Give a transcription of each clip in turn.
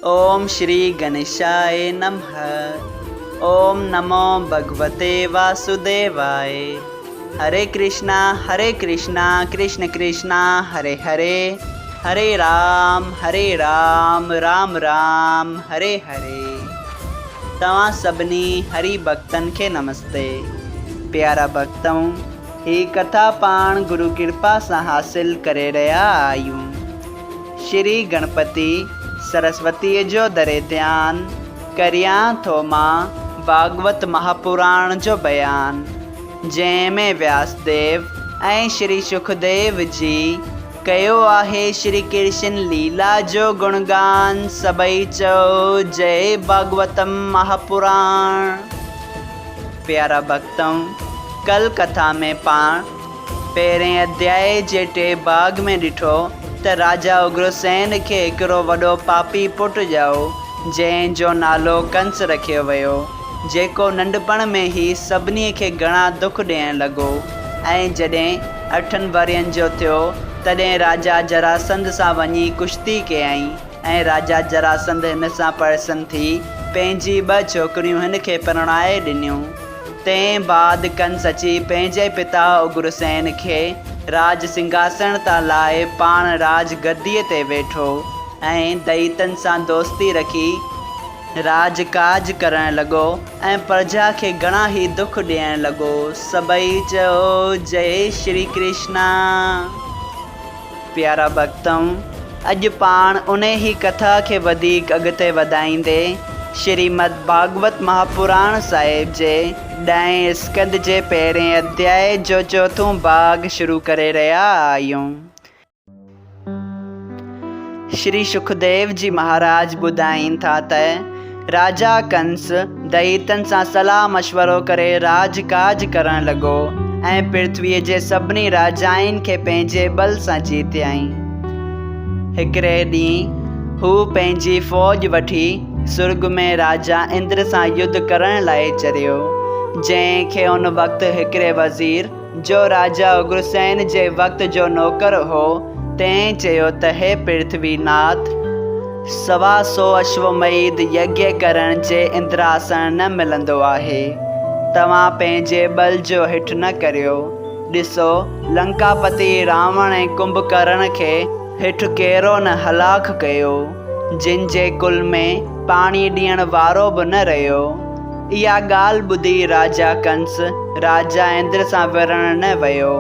ओम श्री गणेशाय नमः। ओम नमो भगवते वासुदेवाय। हरे कृष्णा कृष्ण कृष्णा हरे हरे, हरे राम राम राम हरे हरे। तव्हां सभिनी हरि भक्तन के नमस्ते। प्यारा भक्तों, ही कथा पाण गुरु कृपा से हासिल करे रहा आयूं। श्री गणपति सरस्वती जो दरे ध्यान करिया थो मां भागवत महापुराण जो बयान, जंहिंमें व्यासदेव ऐं श्री सुखदेव जी कयो आहे श्री कृष्ण लीला जो गुणगान। सभई चओ जय भागवतम महापुराण। प्यारा भक्तों, कल कथा में पाण पहिरें अध्याय जे टे भाग में ॾिठो त राजा उग्रसेन खे हिकिड़ो वॾो पापी पुटु ॼाओ, जंहिंजो नालो कंस रखियो वियो, जेको नंढपण में ई सभिनी खे घणा दुख ॾियणु लॻो। ऐं जॾहिं 8 वरियनि जो थियो तॾहिं राजा जरासंध सां वञी कुश्ती कयईं ऐं राजा जरासंध हिन सां प्रसन्न थी पंहिंजी 2 छोकिरियूं हिन खे परणाए ॾिनियूं। तंहिं बाद कंस अची पंहिंजे पिता उग्रसेन खे राज सिंहासन तां लाहे पाण राज गद्दीअ ते वेठो ऐं दैतनि सां दोस्ती रखी राजकाज करण लॻो ऐं प्रजा खे घणा ई दुख ॾियण लॻो। सभई चओ जय श्री कृष्णा। प्यारा भक्तों, अॼु पाण उन ई कथा खे वधीक अॻिते वधाईंदे श्रीमद भागवत महापुराण साहिब जे 10 स्कंद जे पहिरें अध्याय जो 4थों भाग शुरू करे रहा आहियूं। श्री सुखदेव जी महाराज ॿुधाइनि था त राजा कंस दैतन सां सलाह मशवरो करे राजकाज करण लॻो ऐं पृथ्वीअ जे सभिनी राजाउनि खे पंहिंजे बल सां जीतियाईं। हिकिड़े ॾींहुं हू पंहिंजी फ़ौज वठी सुर्ग में राजा इंद्र सां युद्ध करण लाइ चढ़ियो, जंहिंखे उन वक़्तु हिकिड़े वज़ीर जो राजा उग्रसेन जे वक़्त जो नौकर हो, तंहिं चयो त हे पृथ्वीनाथ, 125 अश्वमेध यज्ञ करण जे इंद्रासन न मिलंदो आहे। तव्हां पंहिंजे बल जो हेठि न करियो। ॾिसो, लंकापति रावण ऐं कुंभकर्ण खे हेठि कहिड़ो न हलाक कयो, जिन जे कुल में पाणी ॾियण वारो बि न रहियो। इहा ॻाल्हि ॿुधी राजा कंस राजा इंद्र सां विढ़ण न वियो।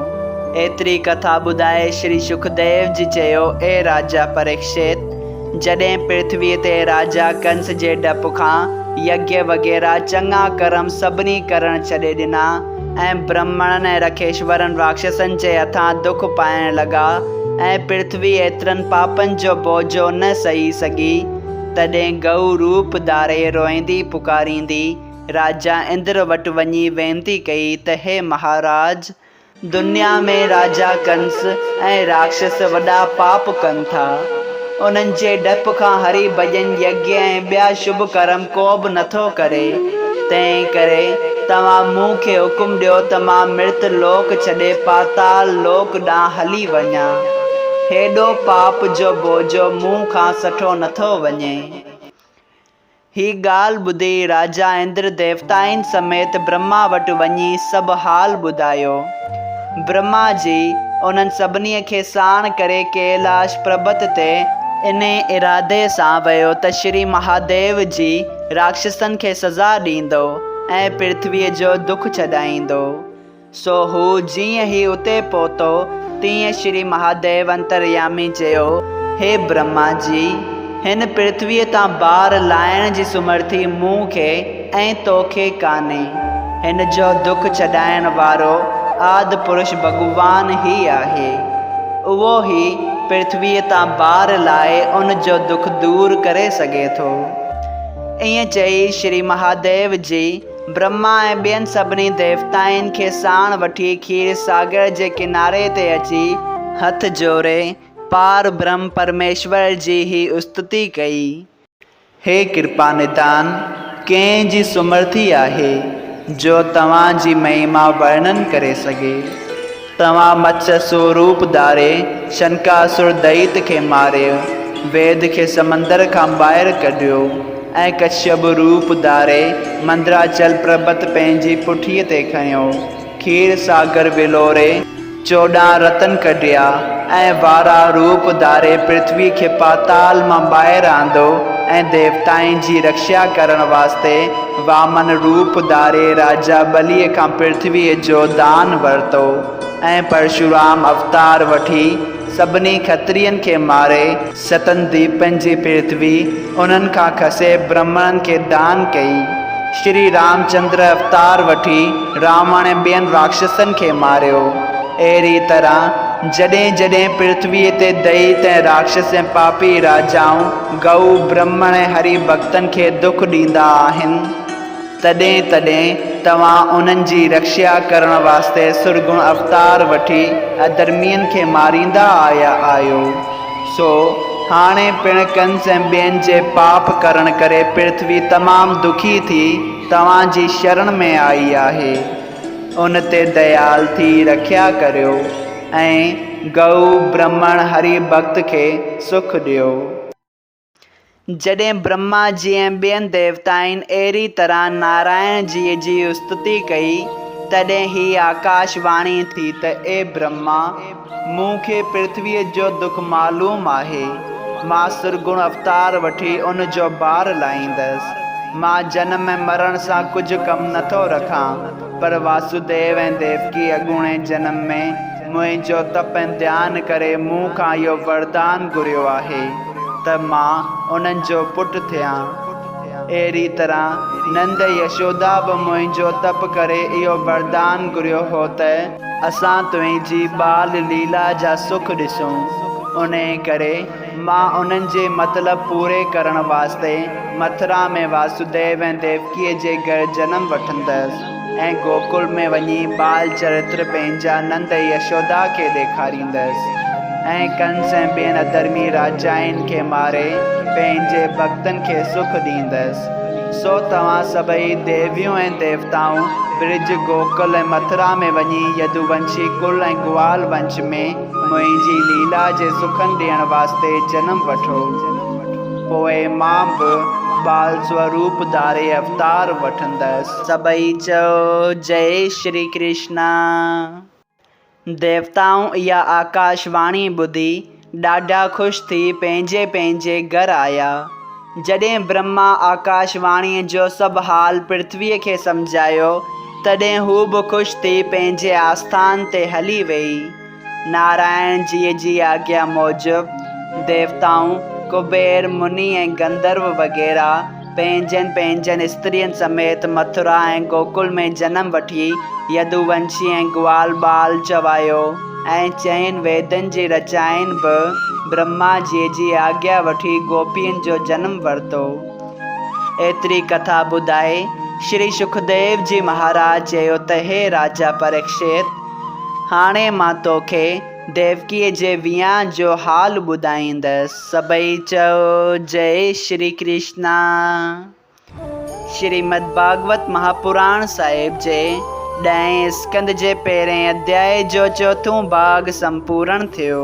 एतिरी कथा ॿुधाए श्री सुखदेव जी चयो, ए राजा परीक्षित, जॾहिं पृथ्वीअ ते राजा कंस जे डप खां यज्ञ वग़ैरह चङा कर्म सभिनी करण छॾे ॾिना ऐं ब्राह्मणनि ऐं रखेश्वरनि राक्षसनि जे हथां दुख पाइण लॻा ऐं पृथ्वी एतिरनि पापनि जो बोझो न सही सघी, तॾहिं गऊ रूप धारे रोईंदी पुकारींदी राजा इंद्र वटि वञी वेनती कई त हे महाराज, दुनिया में राजा कंस ऐं राक्षस वॾा पाप कनि था। उन्हनि जे डप खां हरि भॼन यज्ञ ऐं ॿिया शुभ कर्म को बि नथो करे। तंहिं करे तव्हां मूंखे हुकुम ॾियो त मां मृत लोक छॾे पाताल लोक ॾांहुं हली वञा। हेॾो पाप जो बोझो मूं खां सठो नथो वञे। ही ॻाल्हि ॿुधी राजा इंद्र देवताउनि समेत ब्रह्मा वटि वञी सभु हाल ॿुधायो। ब्रह्मा जी उन्हनि सभिनी खे साण करे कैलाश पर्वत ते इन इरादे सां वियो त श्री महादेव जी राक्षसनि खे सज़ा ॾींदो ऐं पृथ्वीअ जो दुख छॾाईंदो। सो हू जीअं ई उते पहुतो तीअं श्री महादेव अंतर्यामी चयो, हे ब्रह्मा जी, हिन पृथ्वीअ तां बार लाइण जी सुमर्थी मूंखे ऐं तोखे कान्हे। हिन जो दुख छॾाइण वारो आदि पुरुष भॻवान ई आहे। उहो ई पृथ्वीअ तां बार लाइ उन जो दुख दूर करे सघे थो। ईअं चई श्री महादेव जी ब्रह्मा ऐं ॿियनि सभिनी देवताउनि खे साण वठी खीर सागर जे किनारे ते अची हथ जोड़े पार ब्रह्म परमेश्वर जी ही स्तुति कई। हे कृपा निदान, कंहिंजी सुमर्थी आहे जो तव्हांजी महिमा वर्णन करे सघे। तव्हां मत्स्य स्वरूप धारे शनकासुर दैत खे मारियो, वेद खे समंदर खां ॿाहिरि कढियो ऐं कश्यप रूप धारे मंदराचल पर्बत पंहिंजी पुठीअ ते खयो। खीर सागर विलोरे 14 रतन कढिया ऐं वारा रूप धारे पृथ्वी खे पाताल मां ॿाहिरि आंदो ऐं देवताउनि जी रक्षा करण वास्ते वामन रूप धारे राजा बलीअ खां पृथ्वीअ जो दान वरितो ऐं परशुराम अवतार वठी सभिनी खत्रियनि खे मारे 7 दीपनि जी पृथ्वी उन्हनि खां खसे ब्राह्मणनि खे दान कई। श्री रामचंद्र अवतार वठी रावण ऐं ॿियनि राक्षसनि खे मारियो। अहिड़ी तरह जॾहिं जॾहिं पृथ्वीअ ते दैत ऐं राक्षस ऐं पापी राजाऊं गऊ ब्राह्मण ऐं हरि भक्तनि खे दुख ॾींदा आहिनि, तॾहिं तॾहिं तव्हां उन्हनि जी रक्षा करण वास्ते सुरगुण अवतार वठी अधर्मियुनि खे मारींदा आया आहियो। सो हाणे पिण कंस ऐं ॿियनि जे पाप करण करे पृथ्वी तमामु दुखी थी तव्हांजी शरण में आई आहे। उन ते दयाल थी रक्षा करियो ऐं गऊ ब्राह्मण हरि भक्त खे सुख ॾियो। जॾहिं ब्रह्मा जी ऐं ॿियनि देवताउनि अहिड़ी तरह नारायण जी स्तुति कई, तॾहिं ही आकाशवाणी थी त ए ब्रह्मा, मूंखे पृथ्वीअ जो दुख मालूम आहे। मां सुरगुण अवतार वठी उन जो भार लाहींदसि। मां जनम ऐं मरण सां कुझु कमु नथो रखां, पर वासुदेव ऐं देवकी अॻूणे जनम में मुंहिंजो तप ऐं ध्यानु करे मूं खां इहो वरदान घुरियो आहे त मां उन्हनि जो पुटु थियां। अहिड़ी तरह नंद यशोदा बि मुंहिंजो तप करे इहो वरदान घुरियो हो त असां तुंहिंजी बाल लीला जा सुख ॾिसूं। उन करे मां उन्हनि जे मतिलब पूरे करण वास्ते मथुरा में वासुदेव ऐं देवकीअ जे घर जनम वठंदसि ऐं गोकुल में वञी बाल चरित्र पंहिंजा नंद यशोदा खे ॾेखारींदसि ऐं कंस ऐं ॿियनि अधर्मी राजाउनि खे मारे पंहिंजे भक्तनि खे सुख ॾींदसि। सो तव्हां सभई देवियूं ऐं देवताऊं ब्रिज गोकुल ऐं मथुरा में वञी यदुवंशी कुल ऐं ग्वाल वंश में मुंहिंजी लीला जे सुखनि ॾियण वास्ते जनम वठो। पोइ मां बि बाल स्वरूप धारे अवतार वठंदसि। सभई चओ जय श्री कृष्णा। देवताऊं इहा आकाशवाणी ॿुधी ॾाढा ख़ुशि थी पंहिंजे पंहिंजे घर आया। जॾहिं ब्रह्मा आकाशवाणीअ जो सभु हाल पृथ्वीअ खे सम्झायो, तॾहिं हू बि ख़ुशि थी पंहिंजे आस्थान ते हली वई। नारायण जी आज्ञा मूजिबि देवताऊं कुबेर मुनि ऐं गंधर्व वग़ैरह पंहिंजनि स्त्रियुनि समेत मथुरा ऐं गोकुल में जनम वठी यदुवंशी ऐं ग्वाल बाल चवायो ऐं चइनि वेदनि जी रचाइनि बि ब्रह्मा जी आज्ञा वठी गोपियुनि जो जनम वरितो। एतिरी कथा ॿुधाए श्री सुखदेव जी महाराज चयो त हे राजा परीक्षित, हाणे मां तोखे देवकीअ जे वियांह जो हाल ॿुधाईंदसि। सभई चओ जय श्री कृष्णा। श्रीमद् भागवत महापुराण साहिब जे 10 स्कंद जे पहिरें अध्याय जो 4थों भाग संपूर्ण थियो।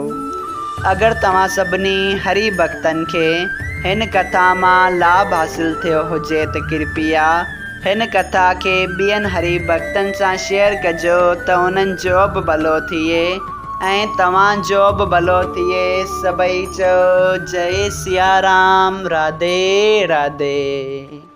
अगरि तव्हां सभिनी हरि भक्तनि खे हिन कथा मां लाभ हासिल थियो हुजे त कृपया हिन कथा खे ॿियनि हरि भक्तनि सां शेयर कजो त उन्हनि जो बि भलो थिए ऐं तव्हांजो बि भलो थिए। सभई चओ जय सिया राम। राधे राधे।